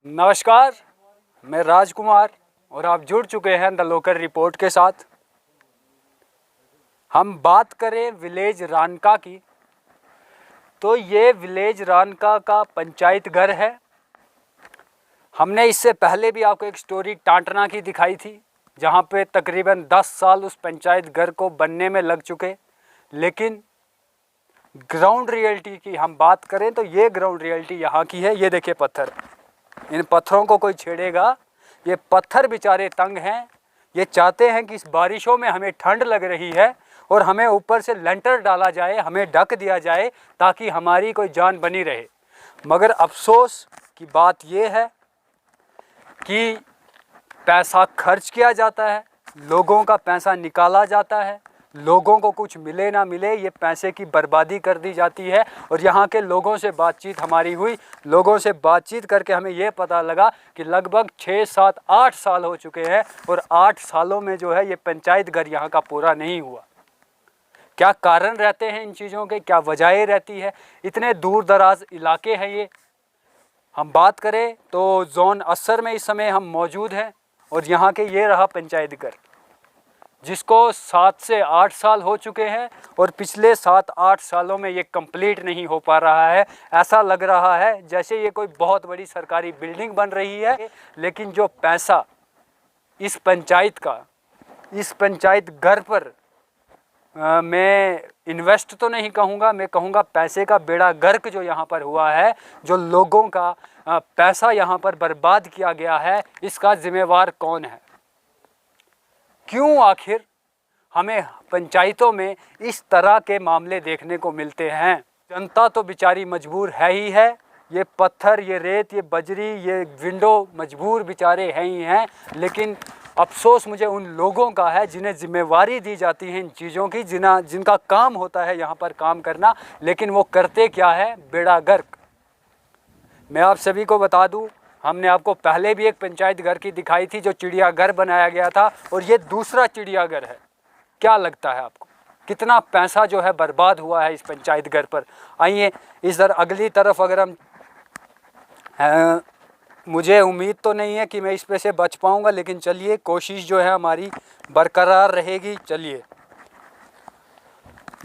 नमस्कार, मैं राजकुमार और आप जुड़ चुके हैं द लोकल रिपोर्ट के साथ। हम बात करें विलेज रानका की, तो ये विलेज रानका का पंचायत घर है। हमने इससे पहले भी आपको एक स्टोरी टांटना की दिखाई थी, जहाँ पे तकरीबन 10 साल उस पंचायत घर को बनने में लग चुके। लेकिन ग्राउंड रियलिटी की हम बात करें तो ये ग्राउंड रियलिटी यहाँ की है। ये देखिए पत्थर, इन पत्थरों को कोई छेड़ेगा, ये पत्थर बेचारे तंग हैं। ये चाहते हैं कि इस बारिशों में हमें ठंड लग रही है और हमें ऊपर से लेंटर डाला जाए, हमें ढक दिया जाए ताकि हमारी कोई जान बनी रहे। मगर अफसोस की बात ये है कि पैसा खर्च किया जाता है, लोगों का पैसा निकाला जाता है, लोगों को कुछ मिले ना मिले ये पैसे की बर्बादी कर दी जाती है। और यहाँ के लोगों से बातचीत हमारी हुई, लोगों से बातचीत करके हमें ये पता लगा कि लगभग 6, 7, 8 साल हो चुके हैं और 8 सालों में जो है ये पंचायत घर यहाँ का पूरा नहीं हुआ। क्या कारण रहते हैं इन चीज़ों के, क्या वजहें रहती है? इतने दूर दराज इलाके हैं ये। हम बात करें तो जोन असर में इस समय हम मौजूद हैं और यहाँ के ये रहा पंचायत घर, जिसको 7 से 8 साल हो चुके हैं और पिछले 7-8 सालों में ये कंप्लीट नहीं हो पा रहा है। ऐसा लग रहा है जैसे ये कोई बहुत बड़ी सरकारी बिल्डिंग बन रही है, लेकिन जो पैसा इस पंचायत का, इस पंचायत घर पर मैं इन्वेस्ट तो नहीं कहूँगा, मैं कहूँगा पैसे का बेड़ा गर्क जो यहाँ पर हुआ है, जो लोगों का पैसा यहाँ पर बर्बाद किया गया है, इसका जिम्मेवार कौन है? क्यों आखिर हमें पंचायतों में इस तरह के मामले देखने को मिलते हैं? जनता तो बेचारी मजबूर है ही है। ये पत्थर, ये रेत, ये बजरी, ये विंडो मजबूर बेचारे हैं ही हैं। लेकिन अफसोस मुझे उन लोगों का है जिन्हें जिम्मेवारी दी जाती है इन चीज़ों की, जिनका काम होता है यहाँ पर काम करना, लेकिन वो करते क्या है? बेड़ा गर्क। मैं आप सभी को बता दूँ, हमने आपको पहले भी एक पंचायत घर की दिखाई थी जो चिड़ियाघर बनाया गया था, और ये दूसरा चिड़ियाघर है। क्या लगता है आपको कितना पैसा जो है बर्बाद हुआ है इस पंचायत घर पर? आइए इधर अगली तरफ अगर हम मुझे उम्मीद तो नहीं है कि मैं इस पे से बच पाऊंगा, लेकिन चलिए कोशिश जो है हमारी बरकरार रहेगी। चलिए,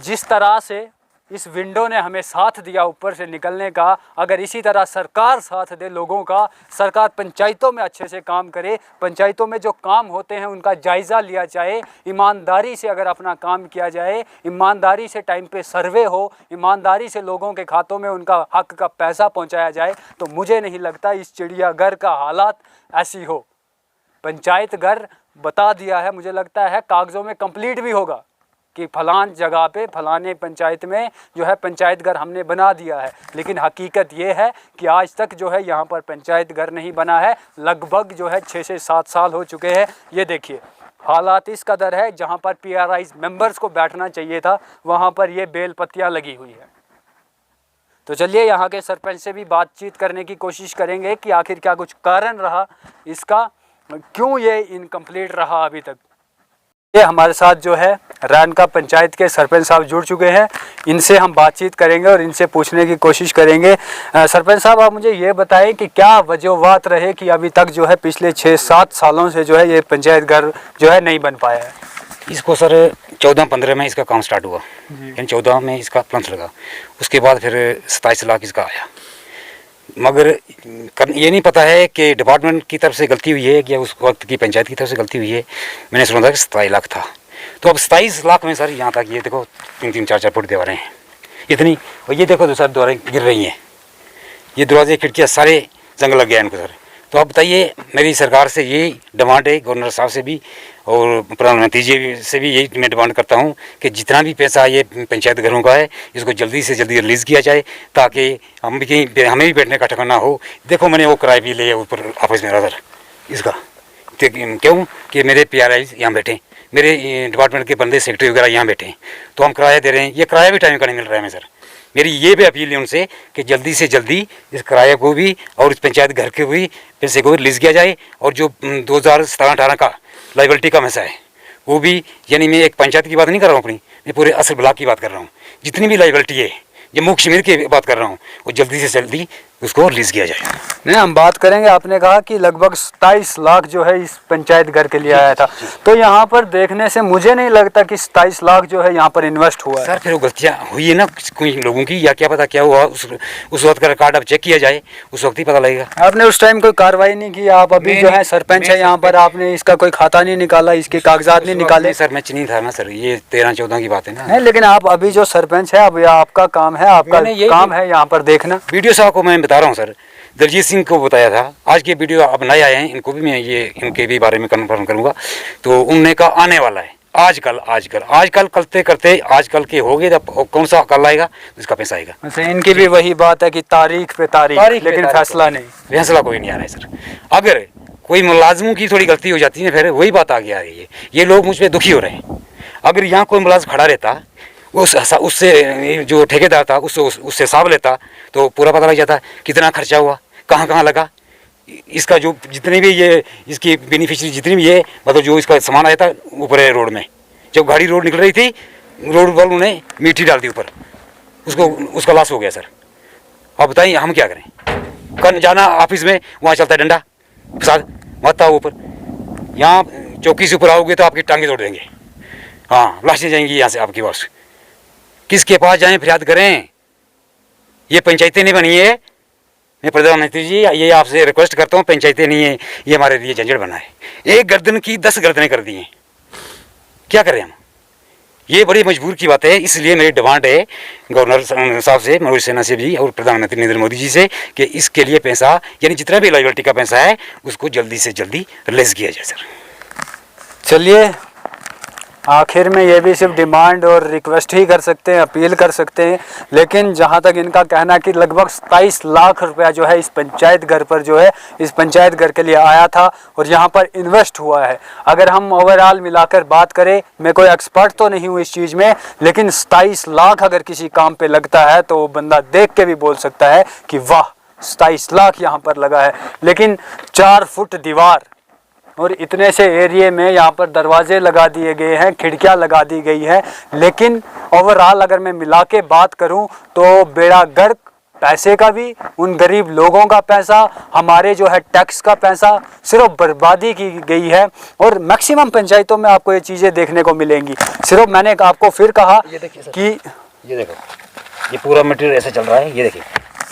जिस तरह से इस विंडो ने हमें साथ दिया ऊपर से निकलने का, अगर इसी तरह सरकार साथ दे लोगों का, सरकार पंचायतों में अच्छे से काम करे, पंचायतों में जो काम होते हैं उनका जायज़ा लिया जाए, ईमानदारी से अगर अपना काम किया जाए, ईमानदारी से टाइम पे सर्वे हो, ईमानदारी से लोगों के खातों में उनका हक का पैसा पहुंचाया जाए, तो मुझे नहीं लगता इस चिड़ियाघर का हालात ऐसी हो। पंचायत घर बता दिया है, मुझे लगता है कागज़ों में कंप्लीट भी होगा कि फलान जगह पे फलाने पंचायत में जो है पंचायत घर हमने बना दिया है, लेकिन हकीकत ये है कि आज तक जो है यहाँ पर पंचायत घर नहीं बना है। लगभग जो है 6 से 7 साल हो चुके हैं। ये देखिए हालात इस कदर है, जहाँ पर PRI मेंबर्स को बैठना चाहिए था वहाँ पर ये बेल पत्तियाँ लगी हुई है। तो चलिए यहाँ के सरपंच से भी बातचीत करने की कोशिश करेंगे कि आखिर क्या कुछ कारण रहा इसका, क्यों ये इनकम्प्लीट रहा अभी तक। ये हमारे साथ जो है रानका पंचायत के सरपंच साहब जुड़ चुके हैं, इनसे हम बातचीत करेंगे और इनसे पूछने की कोशिश करेंगे। सरपंच साहब, आप मुझे ये बताएं कि क्या वजूहात रहे कि अभी तक जो है पिछले 6-7 सालों से जो है ये पंचायत घर जो है नहीं बन पाया है? इसको सर 14-15 में इसका काम स्टार्ट हुआ, यानी 14 में इसका प्लंथ लगा, उसके बाद फिर 27 लाख इसका आया। मगर ये नहीं पता है कि डिपार्टमेंट की तरफ से गलती हुई है या उस वक्त की पंचायत की तरफ से गलती हुई है। मैंने सुना था कि 27 लाख था, तो अब 27 लाख में सर यहाँ तक ये देखो 3-3, 4-4 फुट दीवारें हैं इतनी, और ये देखो तो सर दीवारें गिर रही हैं, ये दरवाजे खिड़कियाँ सारे जंग लग गया इनको सर। तो आप बताइए, मेरी सरकार से यही डिमांड है, गवर्नर साहब से भी और प्रधानमंत्री जी से भी यही मैं डिमांड करता हूँ कि जितना भी पैसा ये पंचायत घरों का है इसको जल्दी से जल्दी रिलीज़ किया जाए, ताकि हम भी कहीं हमें भी बैठने का ठिकाना हो। देखो मैंने वो किराया भी लिया ऊपर ऑफिस में सर इसका, क्यों कि मेरे PRI यहाँ बैठे, मेरे डिपार्टमेंट के बंदे सेक्रेटरी वगैरह यहाँ बैठे, तो हम किराया दे रहे हैं, ये किराया भी टाइम का नहीं मिल रहा है हमें सर। मेरी ये भी अपील है उनसे कि जल्दी से जल्दी इस किराए को भी और इस पंचायत घर के भी पैसे को रिलीज़ किया जाए, और जो 2017-18 का लाइबिलिटी का पैसा है वो भी, यानी मैं एक पंचायत की बात नहीं कर रहा हूँ अपनी, मैं पूरे असर ब्लॉक की बात कर रहा हूँ, जितनी भी लाइबिलिटी है, ये मुख्य शिविर की बात कर रहा हूँ, वो जल्दी से जल्दी उसको रिलीज किया जाए। नहीं, हम बात करेंगे। आपने कहा कि लगभग 27 लाख जो है इस पंचायत घर के लिए आया था, तो यहाँ पर देखने से मुझे नहीं लगता कि 27 लाख जो है यहाँ पर इन्वेस्ट हुआ है। सर फिर वो गलतियाँ हुई है ना कोई लोगों की, या क्या पता क्या हुआ, उस वक्त का रिकॉर्ड अब चेक किया जाए, उस वक्त ही पता लगेगा। आपने उस टाइम कोई कार्रवाई नहीं की? आप अभी जो है सरपंच है यहाँ पर, आपने इसका कोई खाता नहीं निकाला, इसके कागजात नहीं निकाले? सर मैं नहीं था ना सर, ये 13-14 की बात है ना। नहीं, लेकिन आप अभी जो सरपंच है, अब यह आपका काम है, आपका काम है यहाँ पर देखना। वीडियो साहब को मैं बता रहा हूँ सर, दलजीत सिंह को बताया था, आज के वीडियो अब नए आए हैं, इनको भी मैं ये इनके भी बारे में कन्फर्म करूँगा। तो उनने का आने वाला है आजकल करते करते आजकल के हो गए, जब कौन सा कल आएगा उसका पैसा आएगा। अच्छा, इनकी भी वही बात है कि तारीख पे तारीख, लेकिन फैसला नहीं। फैसला कोई नहीं आ रहा है सर। अगर कोई मुलाजमों की थोड़ी गलती हो जाती है फिर वही बात आगे आ रही है। ये लोग मुझ पर दुखी हो रहे हैं। अगर यहाँ कोई मुलाजिम खड़ा रहता, उससे जो ठेकेदार था उससे हिसाब लेता तो पूरा पता लग जाता कितना खर्चा हुआ, कहाँ कहाँ लगा, इसका जो जितने भी ये इसकी बेनिफिशियरी जितनी भी है, मतलब जो इसका सामान आया था ऊपर है रोड में, जब गाड़ी रोड निकल रही थी रोड वालों ने मिट्टी डाल दी ऊपर, उसका लॉस हो गया सर। अब बताइए हम क्या करें? कल जाना ऑफिस में, वहाँ चलता है डंडा प्रसाद मत आओ ऊपर, यहाँ चौकी से ऊपर आओगे तो आपकी टांगे तोड़ देंगे। हाँ, लाशें जाएंगी यहाँ से आपके पास। किसके पास जाएं, फरियाद करें? ये पंचायतें नहीं बनी है। मैं प्रधानमंत्री जी ये आपसे रिक्वेस्ट करता हूँ, पंचायतें नहीं है, ये हमारे लिए झंझट बना है। एक गर्दन की 10 गर्दनें कर दी हैं, क्या करें हम? ये बड़ी मजबूर की बात है। इसलिए मेरी डिमांड है गवर्नर साहब से, मनोज सिन्हा से भी और प्रधानमंत्री नरेंद्र मोदी जी से कि इसके लिए पैसा, यानी जितना भी लायबिलिटी का पैसा है उसको जल्दी से जल्दी रिलीज किया जाए सर। चलिए, आखिर में ये भी सिर्फ डिमांड और रिक्वेस्ट ही कर सकते हैं, अपील कर सकते हैं। लेकिन जहाँ तक इनका कहना कि लगभग 27 लाख रुपया जो है इस पंचायत घर पर जो है इस पंचायत घर के लिए आया था और यहाँ पर इन्वेस्ट हुआ है। अगर हम ओवरऑल मिलाकर बात करें, मैं कोई एक्सपर्ट तो नहीं हूँ इस चीज़ में, लेकिन 27 लाख अगर किसी काम पे लगता है तो बंदा देख के भी बोल सकता है कि वाह, 27 लाख यहाँ पर लगा है। लेकिन 4 फुट दीवार और इतने से एरिए में यहाँ पर दरवाजे लगा दिए गए हैं, खिड़कियाँ लगा दी गई है, लेकिन ओवरऑल अगर मैं मिला के बात करूँ तो बेड़ा गर्क, पैसे का भी, उन गरीब लोगों का पैसा, हमारे जो है टैक्स का पैसा सिर्फ बर्बादी की गई है। और मैक्सिमम पंचायतों में आपको ये चीज़ें देखने को मिलेंगी। सिर्फ मैंने आपको फिर कहा कि ये देखो, ये पूरा मटेरियल ऐसे चल रहा है, ये देखिए।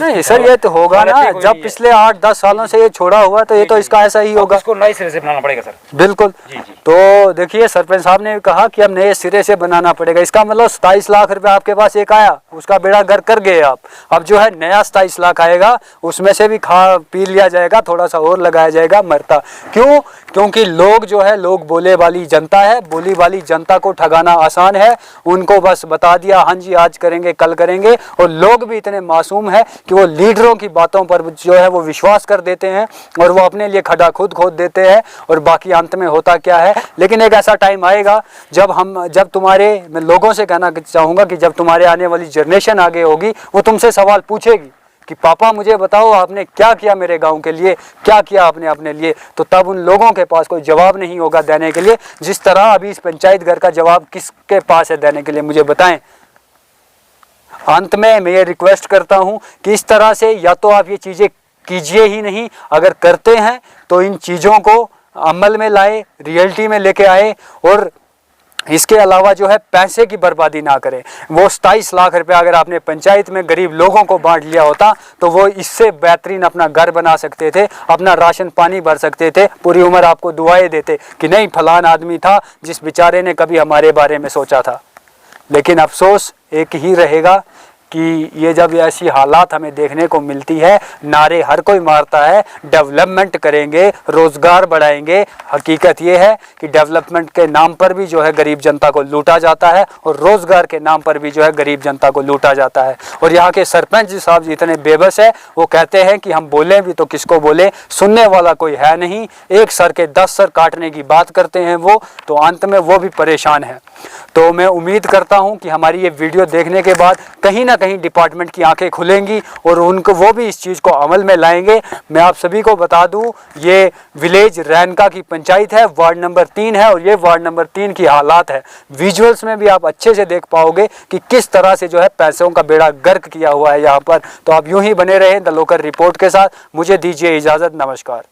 नहीं सर, ये तो होगा ना, जब पिछले 8-10 सालों से ये छोड़ा हुआ तो ये तो इसका ऐसा ही होगा। इसको नए सिरे से बनाना पड़ेगा सर। बिल्कुल जी। तो देखिए, सरपंच साहब ने कहा कि अब नए सिरे से बनाना पड़ेगा। इसका मतलब 27 लाख रुपए आपके पास एक आया, उसका बेड़ा गर्क कर गए आप। अब जो है नया 27 लाख आएगा, उसमें से भी खा पी लिया जाएगा, थोड़ा सा और लगाया जाएगा, मरता क्यों? क्योंकि लोग जो है, लोग बोले वाली जनता है, बोली वाली जनता को ठगाना आसान है। उनको बस बता दिया हाँ जी आज करेंगे कल करेंगे, और लोग भी इतने मासूम है कि वो लीडरों की बातों पर जो है वो विश्वास कर देते हैं और वो अपने लिए खड्डा खुद खोद देते हैं, और बाकी अंत में होता क्या है। लेकिन एक ऐसा टाइम आएगा जब मैं लोगों से कहना चाहूँगा कि जब तुम्हारे आने वाली जनरेशन आगे होगी, वो तुमसे सवाल पूछेगी कि पापा मुझे बताओ आपने क्या किया मेरे गांव के लिए, क्या किया आपने अपने लिए। तो तब उन लोगों के पास कोई जवाब नहीं होगा देने के लिए, जिस तरह अभी इस पंचायत घर का जवाब किसके पास है देने के लिए, मुझे बताएं। अंत में मैं ये रिक्वेस्ट करता हूं कि इस तरह से या तो आप ये चीज़ें कीजिए ही नहीं, अगर करते हैं तो इन चीज़ों को अमल में लाए, रियलिटी में लेके आए, और इसके अलावा जो है पैसे की बर्बादी ना करें। वो 27 लाख रुपया अगर आपने पंचायत में गरीब लोगों को बांट लिया होता तो वो इससे बेहतरीन अपना घर बना सकते थे, अपना राशन पानी भर सकते थे, पूरी उम्र आपको दुआएं देते कि नहीं फलान आदमी था जिस बेचारे ने कभी हमारे बारे में सोचा था। लेकिन अफसोस एक ही रहेगा कि ये जब ऐसी हालात हमें देखने को मिलती है, नारे हर कोई मारता है डेवलपमेंट करेंगे, रोज़गार बढ़ाएंगे। हकीकत ये है कि डेवलपमेंट के नाम पर भी जो है गरीब जनता को लूटा जाता है, और रोज़गार के नाम पर भी जो है गरीब जनता को लूटा जाता है। और यहाँ के सरपंच साहब जी इतने बेबस है, वो कहते हैं कि हम बोलें भी तो किसको बोले, सुनने वाला कोई है नहीं। एक सर के 10 सर काटने की बात करते हैं वो, तो अंत में वो भी परेशान है। तो मैं उम्मीद करता हूँ कि हमारी ये वीडियो देखने के बाद कहीं ना कहीं डिपार्टमेंट की आंखें खुलेंगी और उनको वो भी इस चीज़ को अमल में लाएंगे। मैं आप सभी को बता दूं, ये विलेज रैनका की पंचायत है, वार्ड नंबर 3 है और ये वार्ड नंबर 3 की हालात है। विजुअल्स में भी आप अच्छे से देख पाओगे कि किस तरह से जो है पैसों का बेड़ा गर्क किया हुआ है यहाँ पर। तो आप यूं ही बने रहें द लोकल रिपोर्ट के साथ। मुझे दीजिए इजाज़त, नमस्कार।